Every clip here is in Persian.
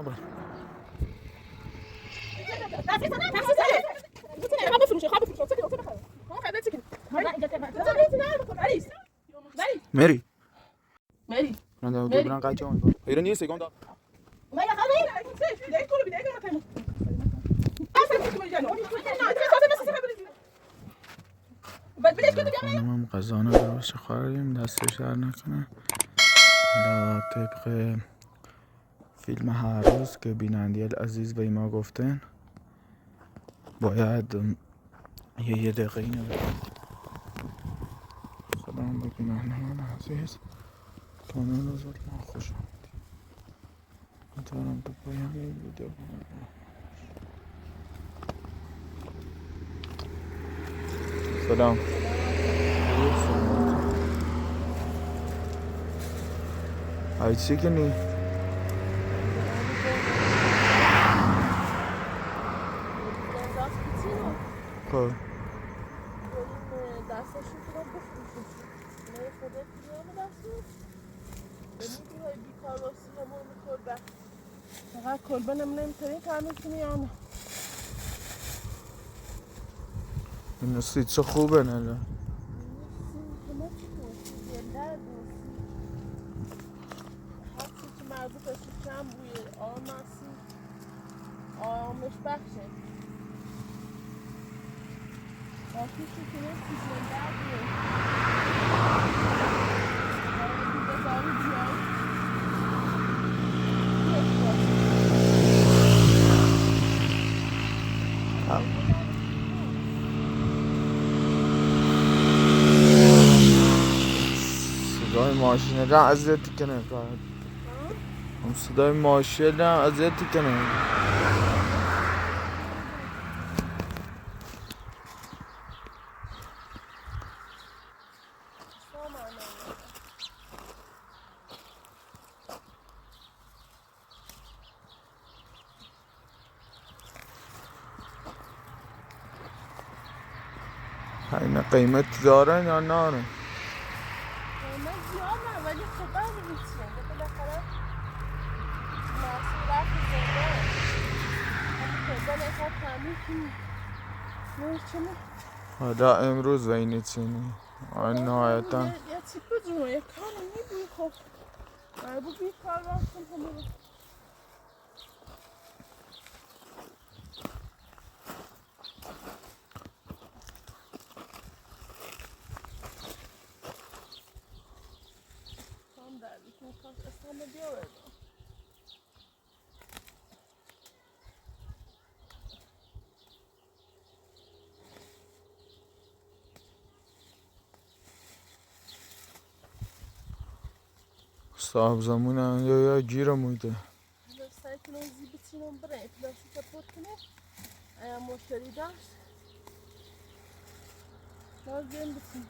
نبر. مری من دارم تو برن قچه هم ایران نیست سگان دا خانمم غذا نداشته خواهریم دستش در نکنه. حالا طبق فیلم هر روز که بیننده عزیز به ما گفتن باید یه دقیقه اینو بکنم. سلام به بینندگان عزیز، کانال روزات ما خوش آمدید. امیدوارم تو پایان این ویدیو سلام Ayçi ki ni? خب دستشون رو بفروشیم نه خودت بیارم دستش نمیدونی بیکار باسی همون کلبه فقط کلبه نمیتونی تعمیل یا نه این سیتسا خوبه نه همه چی دوستی دلدر دوستی هرچی که مربوط است کم بوی آمسی آمش بخشه آتیشی که نستی دلدر بوی بزاری بیای صدای ماشین را اذیت کنه هم صدای ماشین را اذیت کنه اینا قیمت دارن یا نارن؟ قیمت زیادن ولی خب بعد میچین بالاخره محصول رفت زنده همین کلبه نسبت تعمیر کنی نمیچینه حالا امروز اینی چینی نهایتا یه چی بجونه یه کاری میبوی خب مربوط بیکار رفتم همه رو کام دردی که میخواست اسمه بیاره صاحب زمونه یا گیره مویده سعی کنم زیبی چینم بره پلاستیک پر کنه ایا مشتری داشت لازم بسیم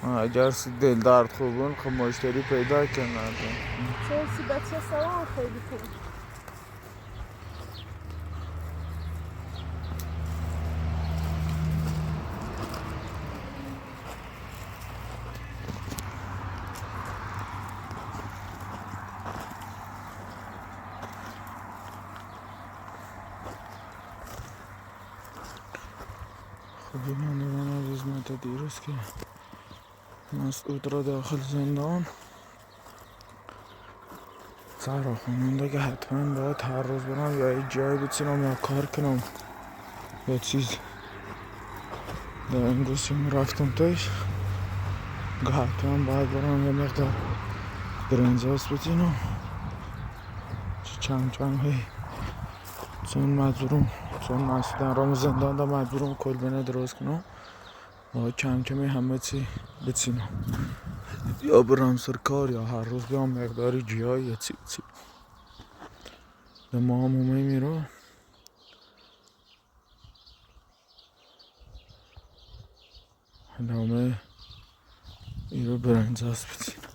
اگر دل درد خوبون خب مشتری پیدا کنن چون سی بچه سوام خیلی خوب خب بینندگان عزیز من تا دیروز که مسعود را داخل زندان سر خونونده که حتما باید هر روز برم یا یک جایی بچینم یا کار کنم یا چیز در این گوشیم رفتم توش که حتما باید برم یه مقدار برنجاس بچینم چم چم هی چون مسعودن رام زندان دا مجبورم کلبه درست کنم و کم کمی همه چی بچینم یا برم سر کار یا هر روز بیام مقداری جایی یا چی به ما هم اومه میرم همه این رو برنجاس بچینم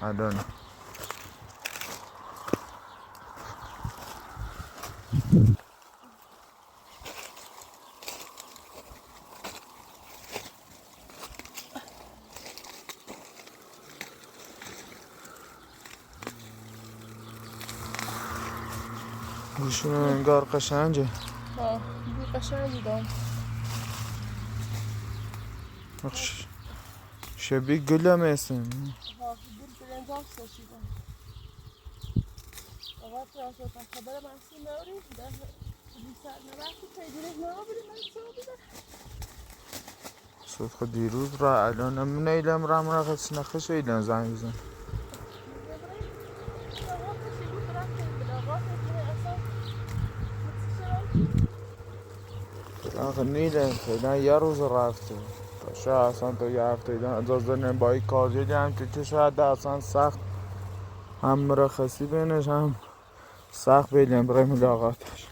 الان گوشون انگار قشنگه. ها بوی قشنگی دارم. شبیه گل هم هستن. ها بوی برنجاش داشتیدم. آقا فراسو تا خبر محسن نوری ده بیشتر نوشتی پیگیری نمی‌بری من چه بیدم. صبح دیروز را الان هم نیلم رام را خود نخش ایلان زنگ بزن. آخه نیلم فعلا یه روز رفته. تا شاید اصلا تو یه هفته ایدن اجازه نیم با این کارجیلی هم که شاید اصلا سخت هم مرخصی بینش هم سخت بیلیم برای ملاقاتش.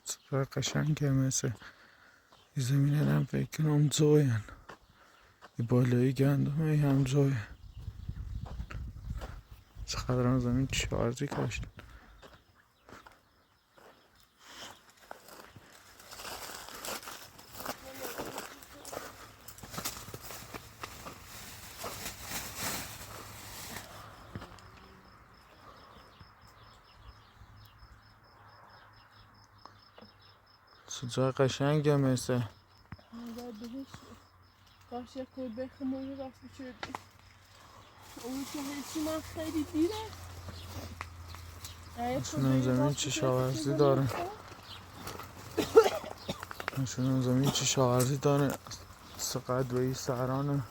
سپر قشنگه مثل این زمینه هم فکر کنم زوین این بالایی گندمه هم زوین چقدر هم زمین چارزی کشت جای قشنگه مثل کاش یک کلبه خمولی راست بچردی اون که هیچی من خیلی دیره نشون زمین چه شاورزی داره نشون زمین چه شاورزی داره سقد و این سرانه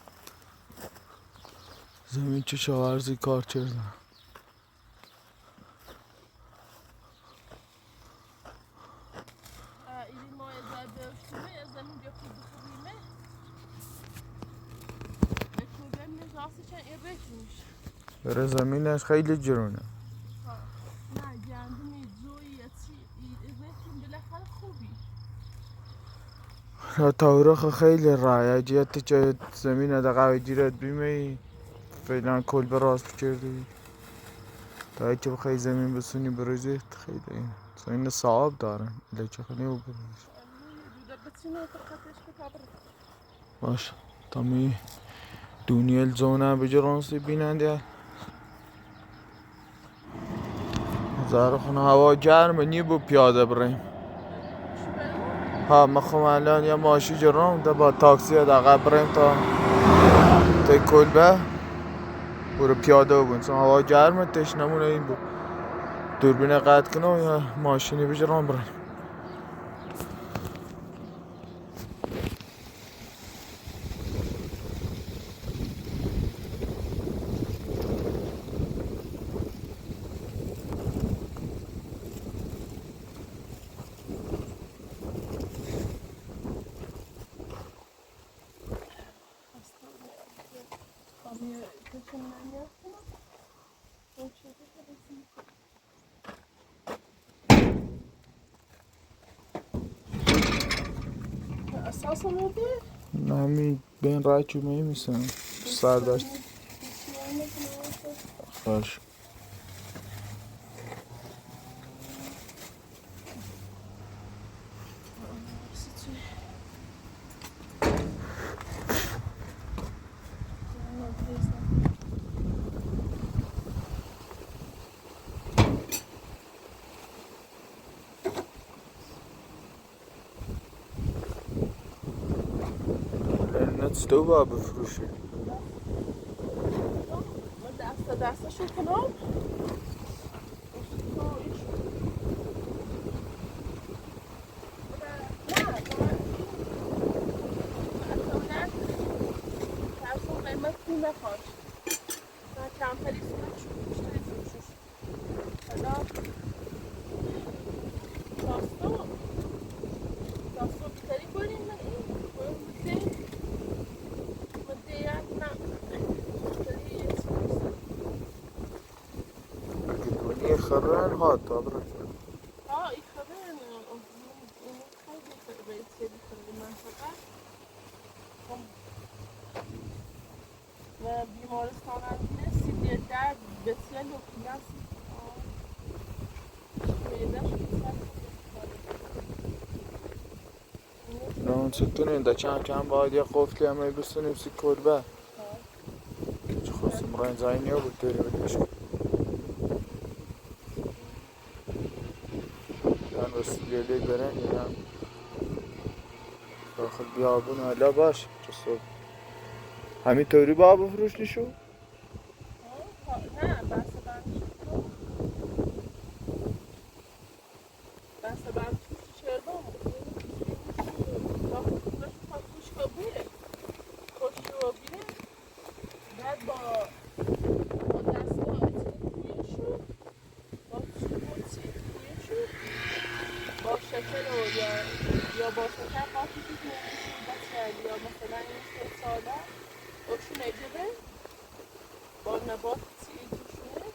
زمین چه شاورزی کار کرده ایلی ما ازای برشتومه از زمین جا خود بخوریمه یک کلبه من راستی چند این بکنیش بره زمینش خیلی جرونه نه گندمی زوی یا چی بکن بالاخره خوبی تاورخ خیلی رای اجیت چه زمین دقیقه جیرت بیمی فعلا کلبه راست کرده تا که بخوای زمین بسونی بروزی خیلی این صعب دارن لچه خیلی و بروزی باش تا می دونیل زونه بجرانسی بیننده زهر خونه هوا گرمه نی بو پیاده بریم ها مخوام الان یه ماشی جرام ده با تاکسی دقیقه بریم تا کلبه برو پیاده ببین چون هوا گرمه تشنمونه این بود دوربین قطع کنم یا ماشینی بجرام بریم اساس آورده؟ نمی بین رای چو میمیسن سر داشت باش لنت تو با بفروشی دستشو کنم ما پول نخواهش من کمتری سونش بیشتری سونش حالا تاسو بیتری کنیم من این من دیگر نه بیتری یه سونش اگه دونی خرن ها تا برای این خبر اون خیلی به سری خیلی منطقه و بیمارستان اندینه سیدیه در بسیار لوکی هست میدهش بسیار اون ستونین دا چند باید یه قفلی همه بستونیم سی کلبه که خواستم رای زاینی ها بود داری بدیش یعنی وسیلی برن یعنی داخل بیابون حالا باش جسد همین طوری با بفروش نیشو؟ نه بسته بندش بسته بندش چرا داخل خونش میخواد خوشگاه بیره خوشگاه بیره بعد با دستگاه اتیلی تویشو با چی تویشو با شکل یا با شکل قاطی که تویشو بچه یا مثلا این 3 ساله باشون اجبه با نبات چی توشونه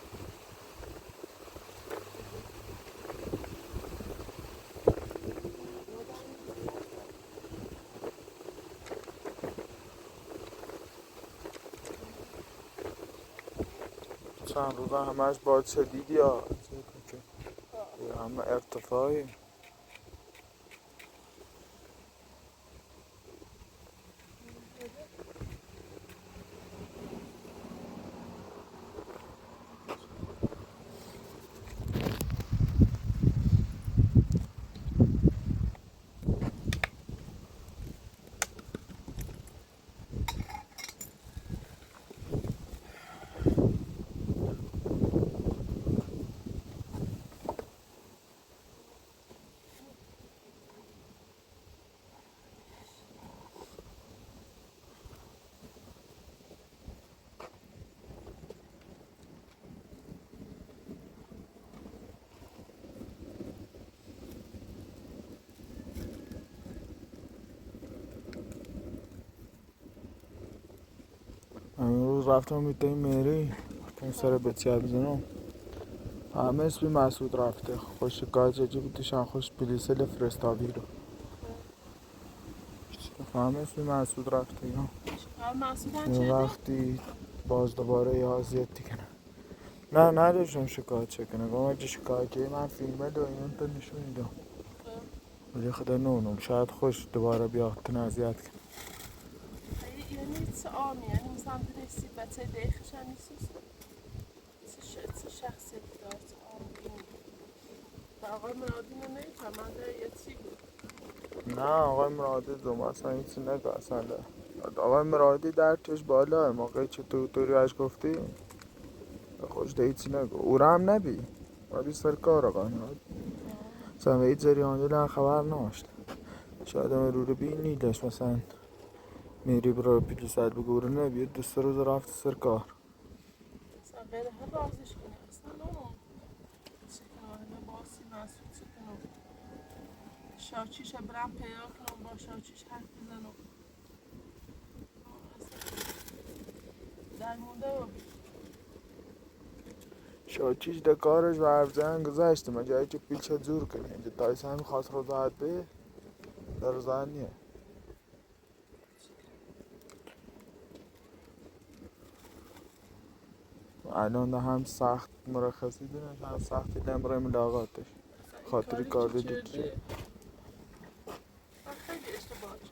چند روزا همش باید شدیدی ها همه ارتفاعی همین روز رفتم میتونی میری پون سر بچه بزنم همه اسمی مسعود رفته خوش گاججی بودیشن خوش پلیسل فرستابی رو همه اسمی مسعود رفته یا محسوبن یه چه ده؟ وقتی باز دوباره یه آزیت دیگه نه نداشتم شکایت چکنه گم اگه شکایتی من فیلمه دو این تا نشون میدم ولی خدا نونم شاید خوش دوباره بیاد تن اذیت کنه یعنی چه آمی یعنی مثلا درستی بچه دیخش هم نیست چه شخصیت دار چه آمی و آقای مرادی رو نمیفهمنده یه چی بود نه آقای مرادی دوم اصلا هیچی نگه اصلا آقای مرادی در چش بالا موقعی چه توری اش گفتی خوش ده هیچی نگه او را هم نبی ولی سرکار آقای مرادی اصلا به هیچ جریانی نه خبر ناشت شاید هم رو رو بی نیدش مثلا میری برای پیلی ساعت بگوره نبید دوست روز رفت سرکار مثلا غیر هر بازش کنه اصلا نمون چه کنه باسی مسئول چه کنم شاچیش برم پیدا کنم با شاچیش حرف بزنم در مونده و شاچیش ده کارش و حرف زن گذاشته من جایی که پیل شد زور کنه اینجا تایسه همین خواست رو زد به در زن نیه الان ده هم سخت مرخصی دونش هم سختی دم برای ملاقاتش خاطری کار ده دو چه خیلی اشتباه شد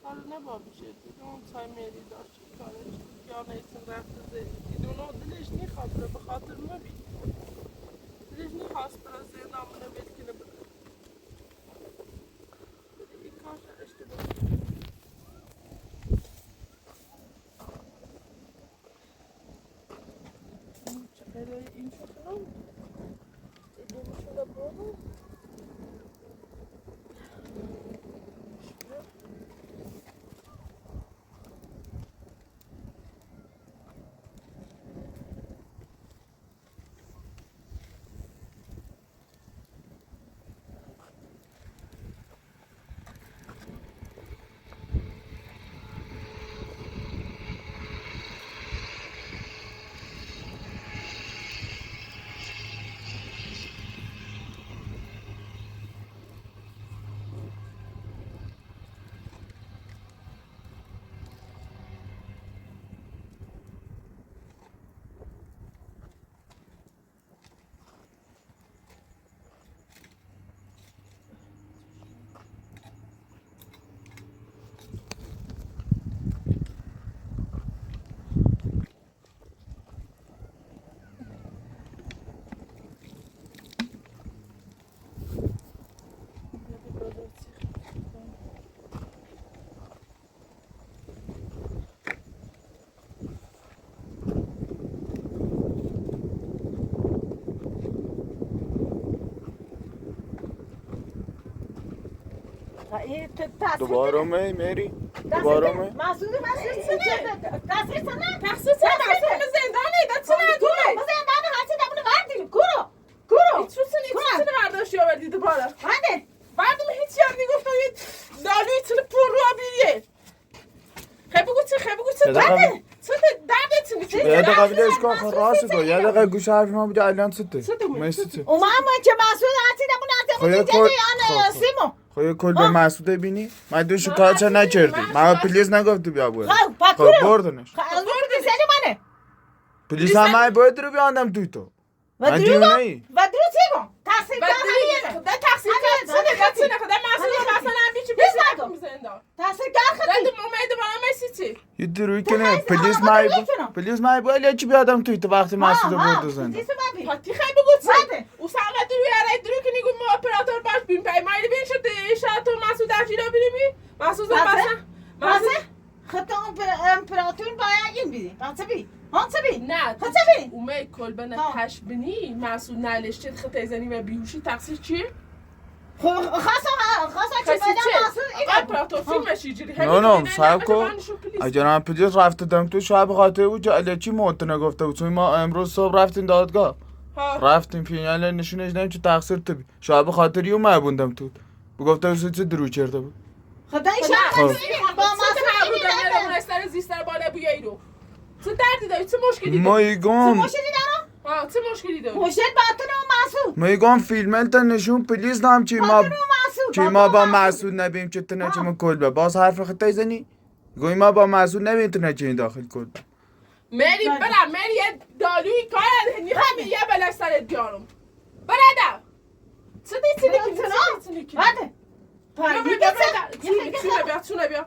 کار نبا بشه اون تای میری داشت کارش یا نیستم رفته زندگی اونو دلش نیخواد بره به خاطر مبی دلش نیخواست بره زندامونه بید کنه بره این کارش اشتباه چقدر این شکنم دیگه شده برو دوباره می میری دوباره می مسعود تقصیر من زندانه تو زندانه هستی دمونه وردی گورو چون برداشتی آوردی دوباره بعد من هیچی هم میگفتم یه دالوی تونه پر رو آبیریه خیلی بگو چه دردتونه یه دقیقه بیده اشکال خود راست کن یه دقیقه گوش حرف ما بیده الان سته میسته اومم که مسعود هستی دمونه آن سیمو خب کل به مسعوده بینی؟ من دو شکایت نکردی من پلیس نگفتی بیا باید خب بردنش منه پلیس هم های باید رو بیاندم توی تو من دیونه ای و درو چیگو تقصیر کار همیه ده تقصیر کار چه نکنه مسعود اصلا هم بیچی تقصیر کار خودی ده مومید بالا میسی یه دروی کنه پلیس مای باید چی بیادم توی تو وقتی مسعوده برده زنده پاتی خیلی بگو چه او ساقه دروی اره درو کنی گو ما اپراتور باش بیم پای مایلی بین شده شاید تو مسعود در جیرا بینیمی مسعود بسه خط امپراتور باید این بیدی نه اومه کلبه تش بینی مسعود نلشتید خط ایزنی و بیهوشی تقصیر چیه؟ خواستم که بدم مسعود این امپراتور فیلمش ایجوری نه صاحب کن اگر هم پلیس رفته دم تو شب خاطر بود که علیکی موت نگفته بود چون ما امروز صبح رفتیم دادگاه رفتیم فینال نشونش ندیم چه تقصیر تو بی شب خاطری اون مبوندم تو بگفته بود چه درو کرده بود خدای شب با مسعود زیستر بالا بیایی رو چه دردی داری؟ چه مشکلی داری؟ مایگم چه مشکلی داری؟ مشکل باطن و مسعود میگم فیلم تا نشون پلیس نام چی ما با مسعود نبیم چه تنه چه ما کلبه باز حرف خطای زنی گوی ما با مسعود نبیم تنه چه این داخل کلبه مری یه دالوی کار نیخوام یه بلک سرت بیارم برادر چه دیتی بده چونه بیا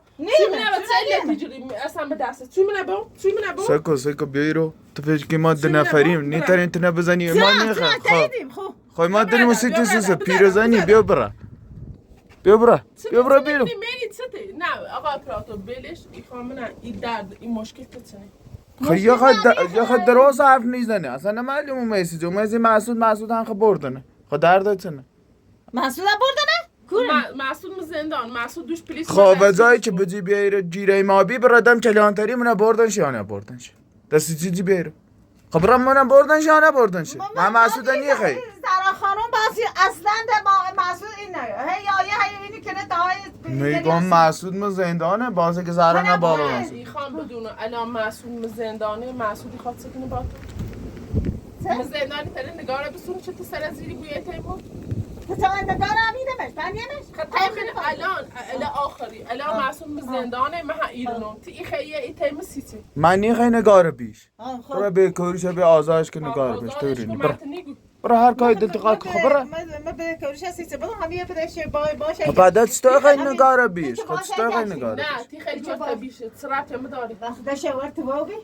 اصلا به دسته سکو بیایی رو تو فکر که ما 2 نفریم نیتر اینترنت بزنی ما نیخواه خواه ما داریم و سیتی سوسه پیرزنی بیا برا بیرو نه آقا اپراتور بلش ایخوام نه این درد این مشکل تتنه خب یه خود درست حرف نیزنه اصلا نمالیم میسیجه اومزی مسعود هم خب بردنه خب درد تنه مسعود بردنه؟ مسعود زندان مسعود دوش پلیس خب و جایی که بجی بیایره جیره ما بی برادم کلانتری منه بردنش یا نبردنش دستی چیزی بیایره خب برام منه بردنش یا نبردنش من مسعود نیه خیلی زرا خانم باسی اصلا ده مسعود این نه هی اینی کنه دای میگم مسعود ما زندانه بازه که زرا نه بالا نست خواهم بدونه الان مسعود زندانه مسعودی خواد سکنه با تو زندانی تره نگاره بسونه چه تو سر زیری گویه تیمون تو نگاره امیدمش بنیمش الان آخری الان مسعود زندانه من ایرانم تی خیلی ای تیم سیتی من نی خیلی نگاره بیش برای به کوریشه به آزایش که نگاره بیش تو ایرانی برای هر کاری دلتقاط خبره من به کوریشه سیتی بدم همیه پدرش باشه بعد چطور خیلی نگاره بیش خود چطور خیلی نگاره نه تی خیلی چطور بیشه سرعت هم داری وقت شورت باقی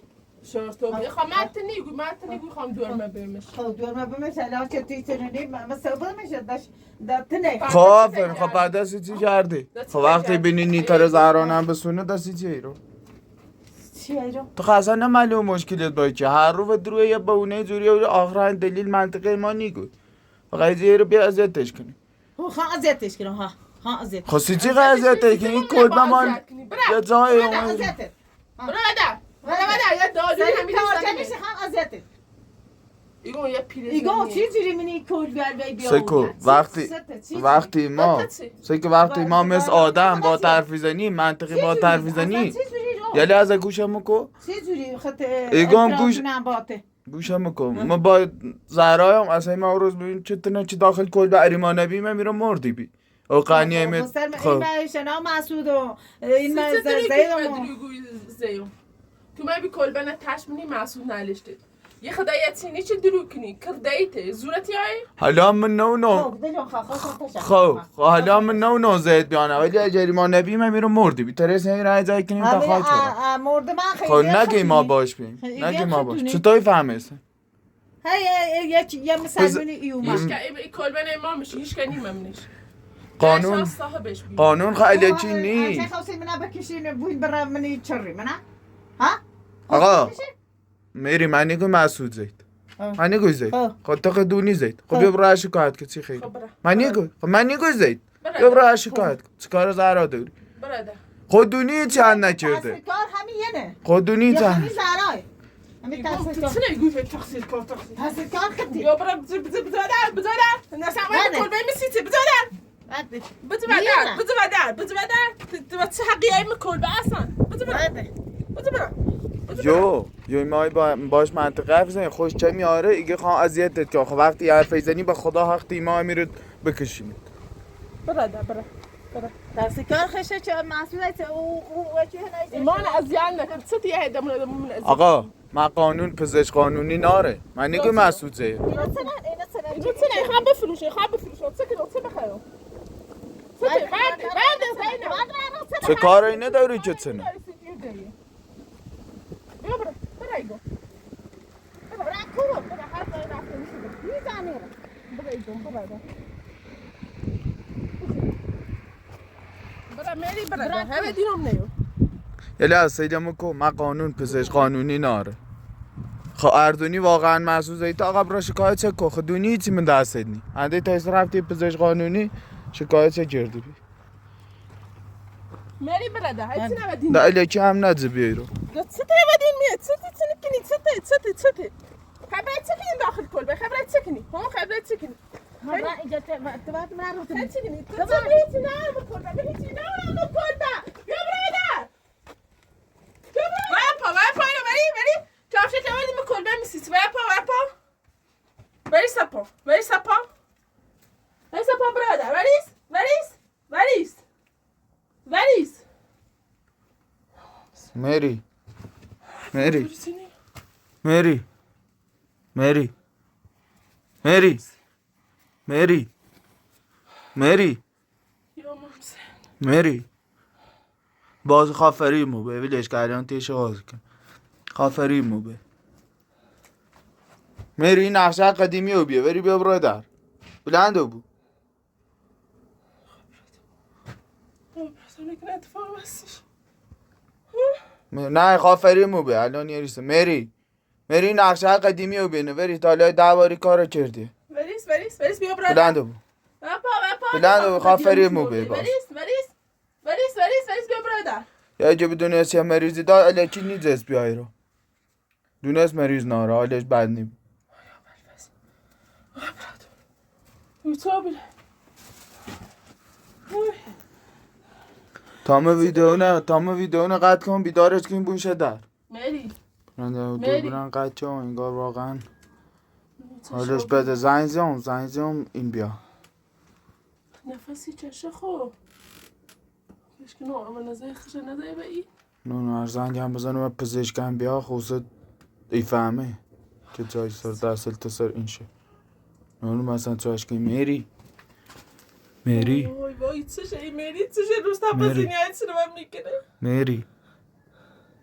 شورتو بی خواهم من نیگو خواهم دورمه بیمش خب دورمه بیمش الان که توی ترونی من صبح میشه داشت نه خب بعد دستی چی کردی؟ خب وقتی بینی نیتر زهرانم بسونه دستی چی ایرو؟ چی ایرو؟ تو خاصا نمالیم مشکلیت باید چه هر رو و دروی یه بونه جوری و آخران دلیل منطقه ما نیگوی فقط یه رو بیا ازیتش کنی خواهم ازیتش کنم ها ازیتش خواستی چی خواهی ازیتش کنی؟ این کل بمان یه جای اومد برادر یه دادوی همیشه میشه هم ازیته ایگون یه پیرزنیه ایگون چی جوری منی کل بیار بیا سکو وقتی ما مثل آدم با ترفیزنی منطقی با ترفیزنی یلی از گوشم کو چی جوری خط ایگون گوشم کو ما با زهرایم اصلا ما روز ببین چه داخل کل به اریما نبی من میرم مردی بی او قانیه می خب این شنا مسعود و این زیو تو ما بی کلبه تش منی مسعود نلشته یه خدایت سینی چه درو کنی کردایته زورتی های حالا من نو خب حالا من نو زید بیانه ولی اجری ما نبی من میرم مردی بی ترس این رای جای کنیم تا خواهد کنم مرد من خیلی خب نگی ما باش بیم نگی ما باش چطوری فهمیسته یه مثل منی ایوما این کلبه ما میشه هیچ کنی ممنش قانون خیلی چی نی خواستیم منه بکشین بوین برای منی چری منه ها آقا میری من نگو مسعود زید من نگو زید خود تو خدونی زید خب بیا برای شکایت که چی خیلی من نگو زید بیا برای شکایت کن چه کار زهرا داری برادر خودونی چند نکرده تحصیل کار همین یه نه خودونی یه چند همین زهرای همین تحصیل کار چه نگوی تحصیل کار تحصیل کار خطی یا برا بزادر نسمه کلبه میسیتی بزادر بعد بزادر چه حقیقی کلبه اصلا بزادر یو مای باش منطقه حرف زنی خوش چه میاره ایگه خواه اذیتت که آخه وقتی حرف زنی به خدا حق ایما میرد بکشیم برادر تحصیل کار خشه چه مسئولیت او وجه نیست ایمان اذیان نکن چه دیگه هدمون من اذیان آقا من قانون پزشک قانونی ناره من نگه مسعود زیر اینا چنن اینو چه نه خواب بفروشه چه بخیر چه کاری نداری که چنه بیا برا ایگو برا میری برا همه دینم نیو یلی از سیدمو که من قانون پزشک قانونی ناره خب اردونی واقعا محسوس ایت آقا برا شکایت چه که خدونی چی من دست نی انده تایس رفتی پزشک قانونی شکایت چه کردی بی میری برا هیچی نبدین ده الکی هم نجه بیایرو چه نبدین میاد چه نکنی چه خبرت چه کنی داخل کلبه خبرت چه کنی خبرت چه کنی ما اینجا تبعت من رو چه کنی تو هیچی نه کلبه بیا برادر وای پا اینو بری کافشه که آمدیم کلبه میسیسی وای پا بری سپا برادر وریس مری باز خافری مو به ویلش کردن تیشه غاز کن خافری مو به مری این نقشه قدیمی رو بیا برادر بلند بو نه خافری مو به الان یریسه مری نقشه قدیمی رو بینه وری تالای 10 باری کارو کردی وریس بیا برادر بلند بو بلند بو خافری مو به باز وریس بیا برادر یا اگه بدونست یه مریضی دار الکی نیزست بیایی رو دونست مریض ناره حالش بد نیم تمام ویدیو نه قطع کن بیدارش کن بوشه در مری برن قطع کن انگار واقعا حالش بده زنگ این بیا نفسی چشه خوب بشکن اما نزای خشه ندای با ای نه هر زنگ هم بزنم و پزشکم بیا خوصت ای فهمه که جای سر دستل تسر این شه نه مثلا چاش که مری وای چشه ای مری چشه روز تا بزینی های چرا من میکنه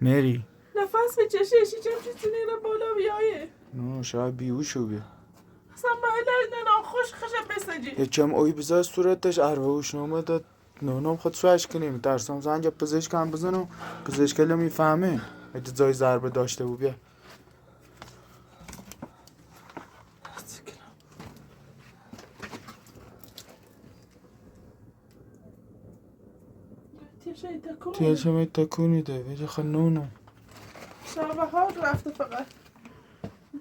مری نفس به چشه اشی چی نیرم بالا بیایه نه شاید بیوشو بیا اصلا محله نه خوش خشه بسجی یکم اوی بزن صورتش عروهوش نامه داد نونم خود سوش کنیم ترسم زنگ پزشکم بزنم پزشکل میفهمه اگه جای ضربه داشته بو بیا تیشه می تکونی ده ویجه خنونم شبه ها رفته فقط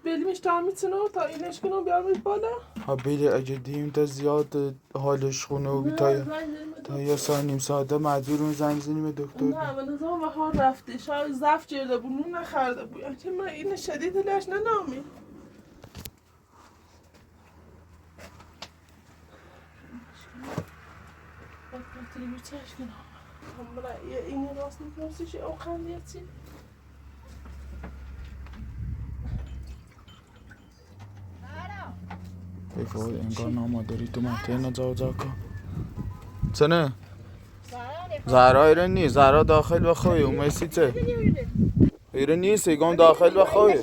بلیمش تا میتونه تا اینش کنم بیارمش بالا ها بیلی اگه دیم تا زیاد حالش خونه و بی تا یه ساعت نیم ساعته مجبورون زنگ زنیم دکتر نه من از اون ها رفته شاید زفت جرده بود نون نخرده بود اگه من این شدید لش ننامی این راست میکنستش او خندیتی بفای انگار ناماداری تو منطقه نجا که چه نه؟ زهرا ایره نیست زهرا داخل و خوی اون میسی چه؟ ایره نیست ایگام داخل و خوی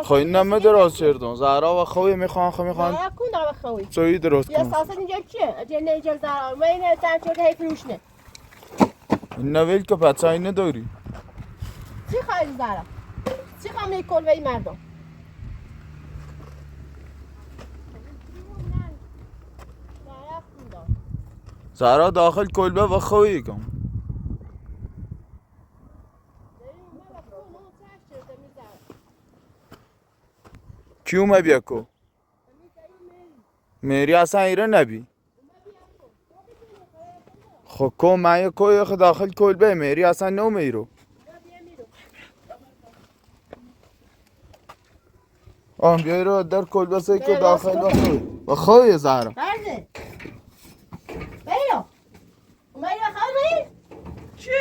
خوی نمه دراز چردون زهرا و خوی میخوان چوی درست یه کن ساسه اینجا چیه؟ اجل اینجا زهرا ما اینه تن شده هی فروش نه این نویل که پچه نداری چی خواهی زهرا؟ چی خواهی کلوه ای مردم؟ زهرا خوندم زهرا داخل کلبه و خویی کن کیو ما بیا کو میری اصلا ایره نبی خب کو من کوی خود داخل کلبه میری اصلا نو میرو آم بیایی رو در کلبه سی که داخل و خوی زهرا برده بیا اومدی بخواه چی؟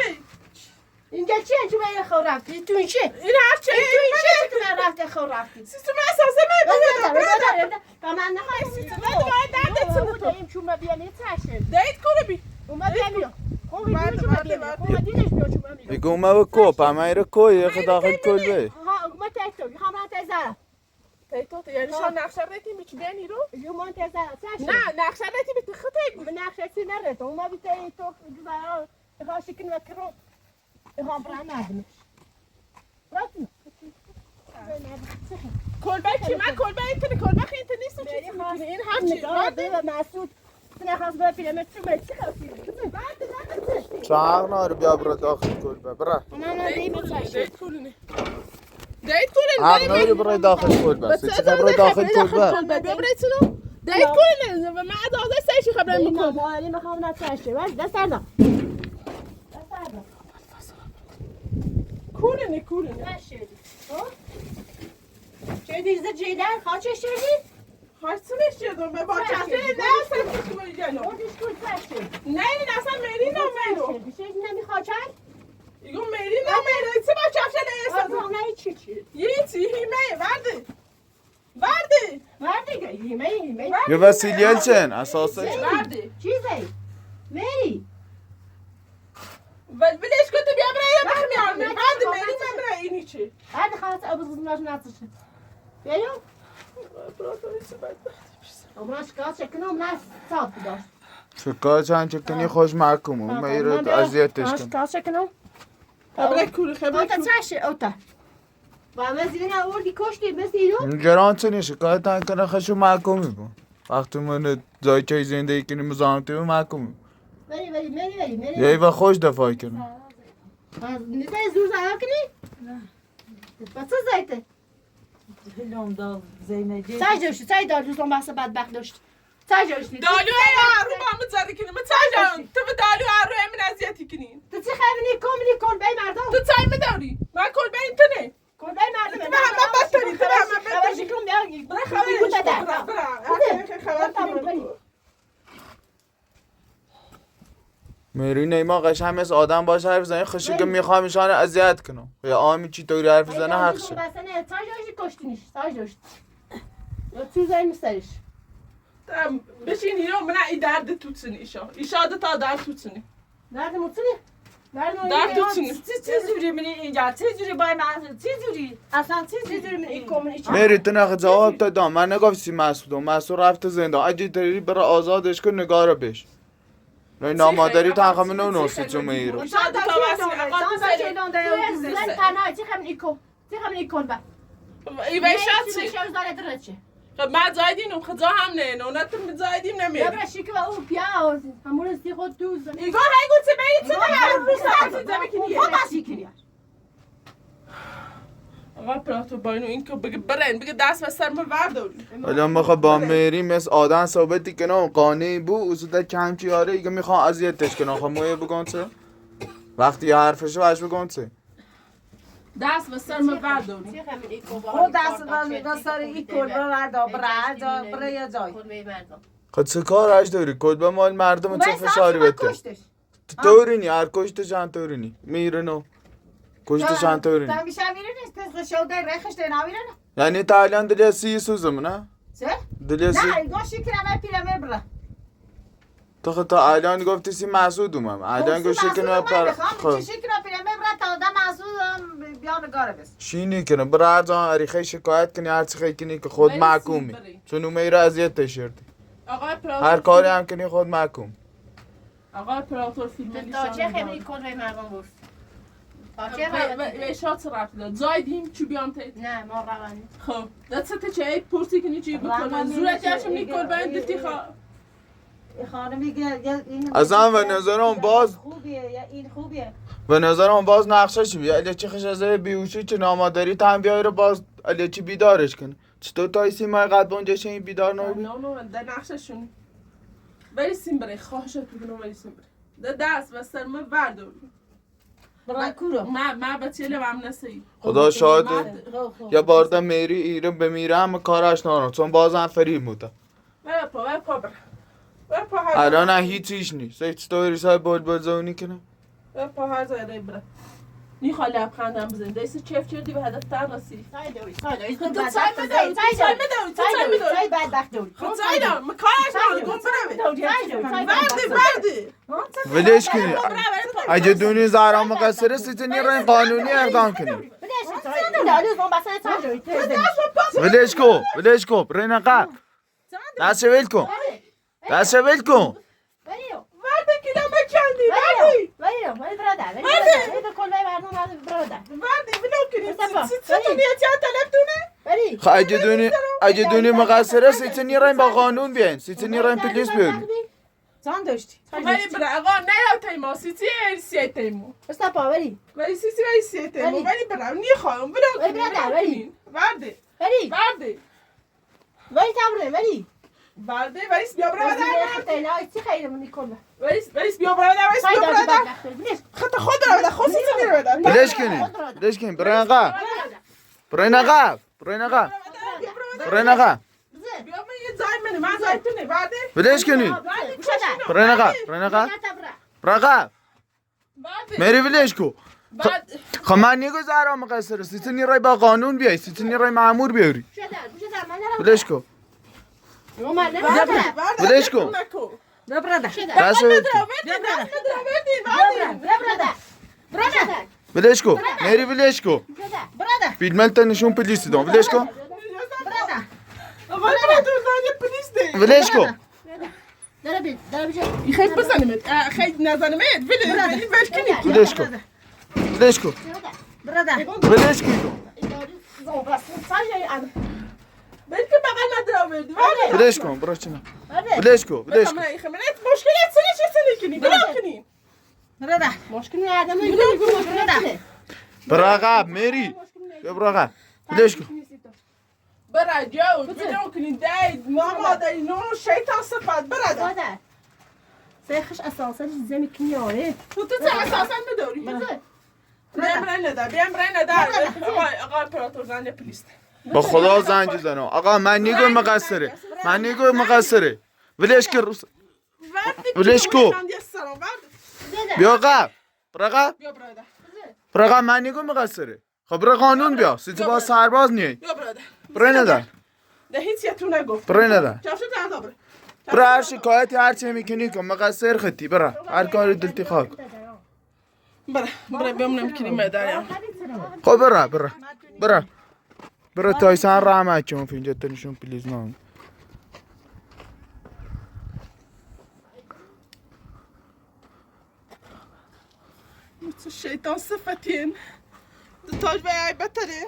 اینجا چیه تو بیا خور رفتی؟ تو این چیه؟ این هر چه تو این چیه که من رفته خور رفتی؟ سیستم اساسه من و من نخواهی سیستم من دردت تو این چون ما بیانی تشه دیت کنه بی اومد بیا خب این چون ما بیانی خب دیدش بیا چون ما بیانی بگو اومه و کو پا میره کوی خود داخل کلبه ها اومد تایتو میخوام رفت تزارم دیتو یعنی شان نقشه ریتی میچ بیانی رو؟ یو من تزارم تشه نه نقشه ریتی بیت خطه من نقشه سی نره تو اومد بیت تو گذارم میخوام شکن وکرو میخوام برای نردمش راستی کلبه چی؟ من کلبه اینتنی کلبه خیلی نیستم چی میکنی؟ این هم چی؟ نگاه به مسعود نخواست به پیرمتر چون به چی خواستی؟ چهار نار بیا برو داخل کلبه برا من دیمه چشه دیت کنه دیت کنه حق ناری برای داخل کلبه سی چه برای داخل کلبه ببرید سنو دیت کنه و من دازه سیشی خبرم میکنم مالی میخوام نتشه ولی دست دردم دست دردم کولنه نشدی چه دیزه جیدن خواهچه شدی؟ خواستونش شدم به با کسی نه اصلا کسی باید جلو بردش کل تشه نه این اصلا میری نمیرو بیشه نمیخواد چند؟ ایگو میری نمیرو چه با کفشه نیستم آره نه چی؟ یه چی هیمه ورده ورده هیمه یه وسیلیل چن اساسه ورده چیزی؟ میری ولش کن تو بیا برای یا بخمیانه ورده میری من برای اینی چی هرده خواست ابزرگناش نتشه بیایو امروز شکایت شکنم نه صاف داشت شکایت چند چکنی خوش محکوم اون میره اذیتش کن شکایت شکنم خبره کولی خبره اوتا کولی چشه اوتا و من زیرین آوردی کشتی مثل اینو گران چنی شکایت نکنه خشو محکومی کن وقتی من جای چای زندگی کنیم مزاحمتی و محکومی میری یه و خوش دفاع کنم نیزه زور زیاد کنی؟ نه بسه زیده دلم داد زینجی سای داشتی سای دار دوستان بحث بدبخت داشت سای داشتی دالو ای آرو با همه زده کنیم چای تو به دالو آرو همین اذیتی کنین تو چی خیلی کاملی کن بی مردم تو چای میداری من کل به این تنه کن بی مردم تو همه بستنی تو همه خبرش بستنی کن بیا برای خبری خبرش بوده کن ده برای خبر کنیم میری نیما قشنگ مثل آدم باشه حرف زنی خشی که میخوام ایشان اذیت کنم یا آمی چی طوری حرف زنه حق شه سای داشتی کشتینیش سای داشت یا تو زای میستریش بشین اینو من این درد توتسنی ایشا تا درد توتسنی درد مطلی درد توتسنی چه جوری منی اینجا چه جوری بای من چه جوری اصلا چه جوری من این کمونی چه میری تو نخ جواب دادم من نگفتی مسعود رفت زندان اگه داری برای آزادش کن نگاه رو بش نه نامادری تنخم نو نوستی چون میرو ایشا تا واسه زن تنها چی خم نیکو چی خم نیکن با ای ویشات چی شو داره درچه خب ما زایدینم خدا هم نه نه تو زایدیم یا نمیری برای شکل او پیاز همون از دی خود دوز ایگو های گوچه بیایی چه نه هر روز ساعتی زمین کنیه خود باشی کنی آقا پراتو با اینو این که بگه برن بگه دست و سر من ورداری ولی من بخواه با میری مثل آدم صحبتی کنم قانعی بو اصولا کم چی آره ایگه میخوام اذیتش کنم خب مویه بگن چه وقتی یه حرفشو باش بگن چه دست و سر من ورداری خود دست و سر این کلبه وردا برای یه جای خود چه کار هش داری کلبه مال مردم چه فشاری بده توری نی هر کشته چند توری نی میره نو کشته چند توری نی میشه میره نیست شوده رخش ناویره یعنی تالیان دلی سی سوزم نه چه؟ دلی سی نه گوشی کنم پیرمر بره تو خود تا الان گفتی سی مسعود اومم الان گوشی کنم پر خب چی کنم پیرمر بره تا آدم مسعود بیا نگاره بس چی نیکنه برای هر جان عریخه شکایت کنی هر چی خیلی کنی که خود محکومی چون اون میره اذیت تشردی آقا هر کاری هم کنی خود محکوم آقا پراتور فیلم تا چه خیلی کن به مردم بود تا چه و شات رفت داد زایدیم چی بیام تایید نه ما روانی خب دست چه پرسی کنی چی بکنه زورت یاشم نیکل باید دتی خواه خانم میگه یا این اصلا به نظرم باز خوبیه یا این خوبیه. به نظرم باز نقشه چی بیه الی چی خش از بیوشی چه نامادری تام بیاره باز الی چی بیدارش کنه چطور تایسی ما قد بونجش این بیدار نبود نه در نقششون بریسیم برای خواهشت بگنم بریسیم برای ده دست و سر ما برداری برای کورو ما بچه هم نسی خدا شاهد خب. یا بارده میری ایره بمیره هم کارش نانو چون بازم فریب بوده و پا بر الان هیچیش نیست هیچ طوری سای بلبل زونی کنه و پا هر زایده بره نیخوا لبخندم بزن دیسه چف چردی به هدف تر رسی سای دوری تو سای بداری سای بدبخت دوری خود سایدم مکارش نانو گم برده ولش کنی اگه دونی زهران مقصره سیتنی رو این قانونی اقدام کنی ولش کو برین قب دست ول کن مرده که نمه کندی مردی بلو کنی ستونی چند طلب دونه خب اگه دونی مقصره سیتنی رو این با قانون بیاین سیتنی رو این پلیس بیاری زن داشتی ولی برای آقا نیاو تایما سیتی سیه تایمو ولی سیتی تایمو ولی برای نیخواهم بلو کنی برده ولیس بیا برای ولیس بیا برای خط خود رو بده خود سیتی رو بده ولش کنی برین قب بیا من یه زای منه من زای تونه برده ولش کنی برین قب میری ولش کو خب من نگو زهران مقصره سیتنی رو با قانون بیای سیتنی رو مأمور بیاری ولش کو دست ولش کو میری ولش کو فیلمل تا نشون پلیسی دام ولش کو ولش کو خیلی بزنیمت خیلی نزنیمت ولی بش کنی ولش کو بلکه بغل نداره آوردی ولش کن برو چنا ولش کو مشکلت سنی کنی بلو کنی برا میری برا ولش کو برا جو بلو کنی داید مادری نونو شیطان صفت برا سيخش اساسا زين كنياري تو اساسا نداری بیام رای نده آقا امپراتور زنده پلیس با خدا زنگ زنم آقا من نگو مقصره ولش کو بیا قب برا من نگو مقصره خب برا قانون بیا سیتی با سرباز نیای برای ندن ده هیچ یه تو نگفت برای ندن جاشو تنها برا هر شکایتی هر چی میکنی کن مقصر خطی برا هر کاری دلتی خواه کن برا بمونم کنی مداریم خب برا تایسان رحمت چون فینجا تنشون پلیز نام تو شیطان صفتین دو تاج بیای بترین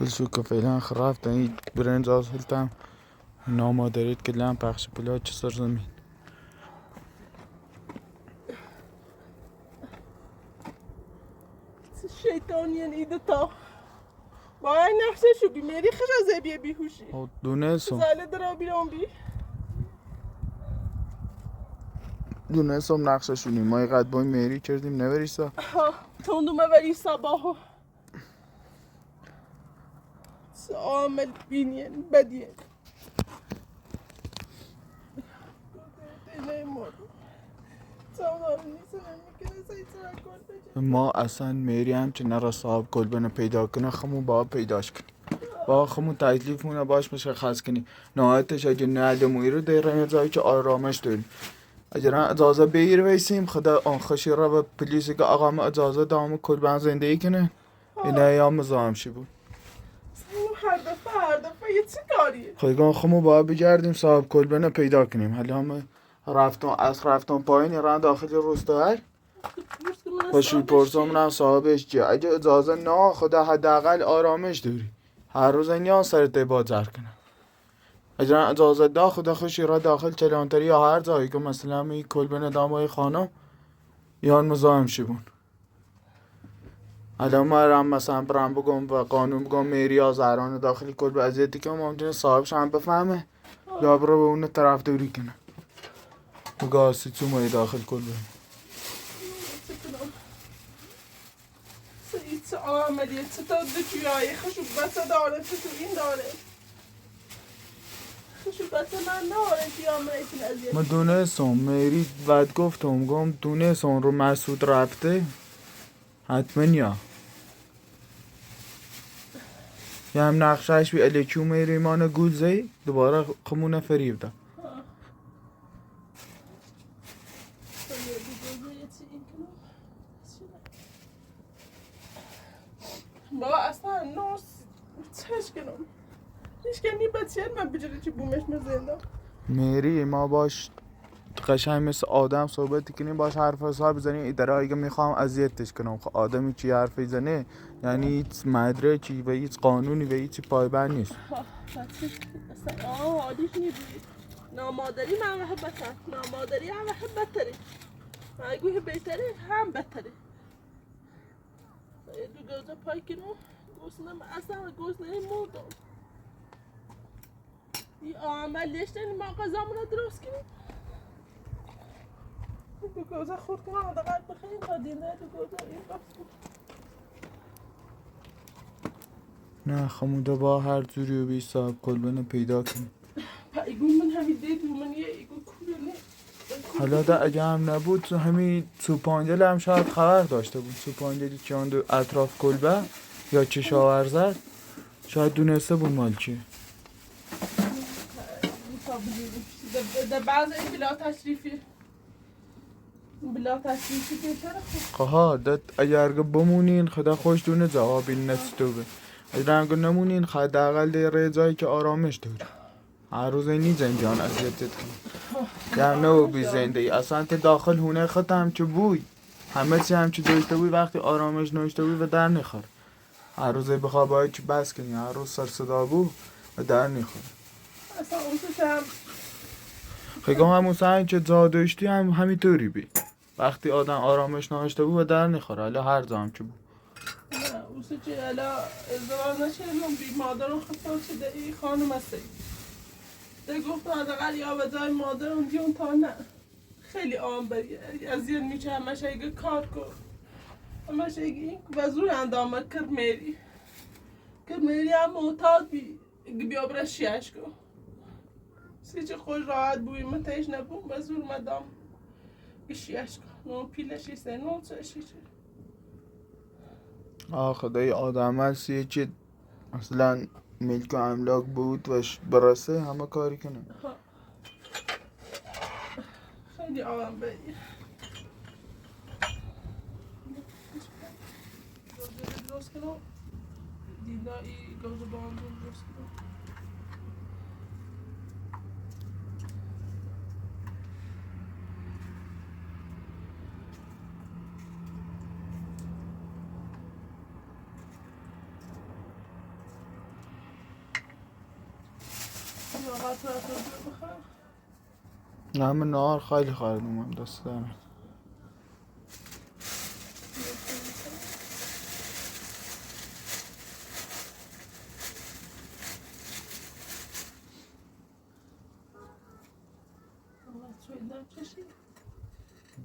بلشو که فعلا خراب تا این برنج از هلتم نامادرید که لام پخش پلا چه سر زمین شیطانیان ایده تا باید نفسه شو بیمیری خش از بیهوشی دونستم زاله درا بیرون بی دونستم نقششونیم ما قد با میری کردیم نوریسا تندومه ولی صباحو عامل بینین بدین ما اصلا میری هم که نرا صاحب کلبنو پیدا کنه خمون با پیداش کنی با خمون تکلیف مونه باش مشخص کنی نهایتش اگه ندموی رو دیرم جایی که آرامش داریم اگر اجازه بگیر ویسیم خدا آنخشی را به پلیسی که آقا ما اجازه دامو کلبن زندگی کنه این ایام مزاحمشی بود هر دفعه یه چی کاری؟ خیلی خمون باید بگردیم صاحب کلبنو پیدا کنیم حالا هم رفتم پایین ران داخل روستا باشی پرسم نه صاحبش چیه اگه اجازه نه خدا حداقل آرامش داری هر روز نیاز سرت با زر کنم اگر اجازه داخل شیرا داخل کلانتری یا هر جایی که مثلا می کلبه ندامای خانم یان مزاحم شبون الان ما هم مثلا برام بگم و قانون بگم میری آزاران داخلی کلبه اذیتی که ممکنه صاحبش هم بفهمه یا برو به اون طرف دوری کنه گاسی تو مای داخل کلبه سه عملیه چه تا دکیایی خشوبت داره چه تو این داره خشوبت من داره که عملیتون اذیت ما دونستم میری بعد گفتم دونستم رو مسعود رفته حتما یا هم نقشش بی الیکیو میری مانه گول زی دوباره خمونه فریب ده بابا اصلا ناس چش کنم هیچ کنی بچه من بجره چی بومش مزنده میری ما باش قشنگ مثل آدم صحبت کنیم باش حرف حساب بزنیم اداره اگه میخوام اذیتش کنم خب آدمی چی حرف بزنه یعنی هیچ مدرکی و هیچ قانونی و هیچ پایبند نیست اصلا عادیش نیدید نامادری من وحب بتر نامادری هم وحب بتره اگه بهتره هم بتره دو گوزه پای کنو گوزنم اصلا گوزنه مردم این عمل لیشتن ما قضامون رو درست کنیم دو گوزه خورد کنم دقیق بخیریم تا دینه دو گوزه این بخور نه خموده با هر جوری و بی صاحب کلبن پیدا کنیم ایگون من همین دید من یه ایگون کوله نه حالا ده اگه هم نبود تو همین سوپانجل هم شاید خبر داشته بود سوپانجلی که آن دو اطراف کلبه یا چشاورزد شاید دونسته بود مال چیه در بعض این بلا تشریفی که چرا خوب ها داد اگر بمونین خدا خوش دونه جوابی نستو به اگر نمونین حداقل در جایی که آرامش داری هر روز نی زندیان اذیتت کنی در نو بی زنده ای اصلا که داخل هونه خود همچه بوی همه چی همچه داشته بوی وقتی آرامش نوشته بوی و در نخور هر روز بخواه باید چی بس کنی هر روز سر صدا بو و در نخور اصلا اون تو هم خیلی همون سعی که جا داشتی هم همینطوری بی وقتی آدم آرامش نوشته بود و در نخوره حالا هر جا هم که بود نه اون تو که الا ازدواج نشدم بی مادرم خطا شده ای خانم هستی ده گفت حداقل یا به جای مادرم دیون تا نه خیلی آن بری از این میشه همش ایگه کار کن همش ایگه این و زور اندامه کرد میری هم معتاد بیا برای شیعش کن سیچه خوش راحت بوی من تایش نبون و زور مدام شیعش کن نون پیلشی سه نون چشی چه خدای آدم هست یه چی اصلا ملک و املاک بود و برسه همه کاری کنه خیلی آرام بری گوزه درست کنم دیدایی گوزه با هم درست کنم نه همه نهار خیلی خواهدم من دست دارم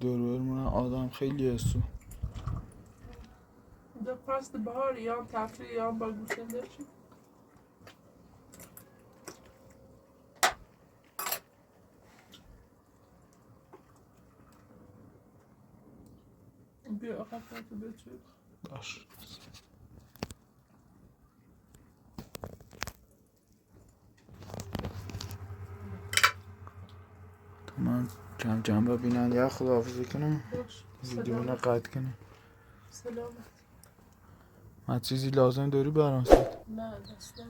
دور من آدم خیلی هستو در فصل بهار یا تفریح یا با گوشنده شد بیا آقا تو بچه باش من کم ببینن یا خداحافظی کنم ویدیو رو قطع کنم سلامت من چیزی لازم داری برام نه دستم